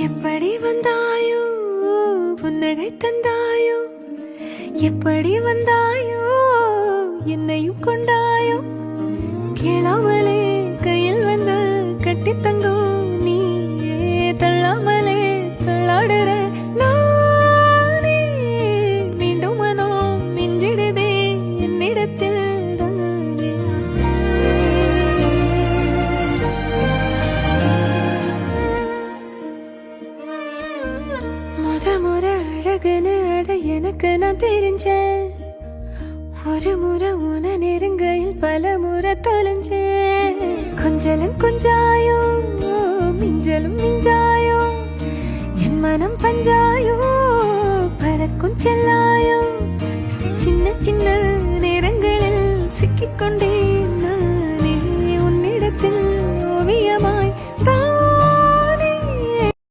எப்படி வந்தாயோ புன்னகை தந்தாயோ எப்படி வந்தாயோ என்னையும் கொண்டாயோ கேளாமலே கையில் வந்து கட்டி தங்கோ நீ தள்ளாமலே தள்ளாடுற நானே மீண்டும் மனோ மிஞ்சிடுதே என்னிடத்தில் முறை அழகுன்னு அட எனக்கு நான் தெரிஞ்சேன் ஒரு முறை உன நெருங்கையில் பல முறை தொலைஞ்சேன் கொஞ்சலும் கொஞ்சாயோ மிஞ்சலும் மிஞ்சாயோ என் மனம் பஞ்சாயோ பறக்கும் செல்லாயோ சின்ன சின்ன நேரங்களில் சிக்கிக்கொண்டே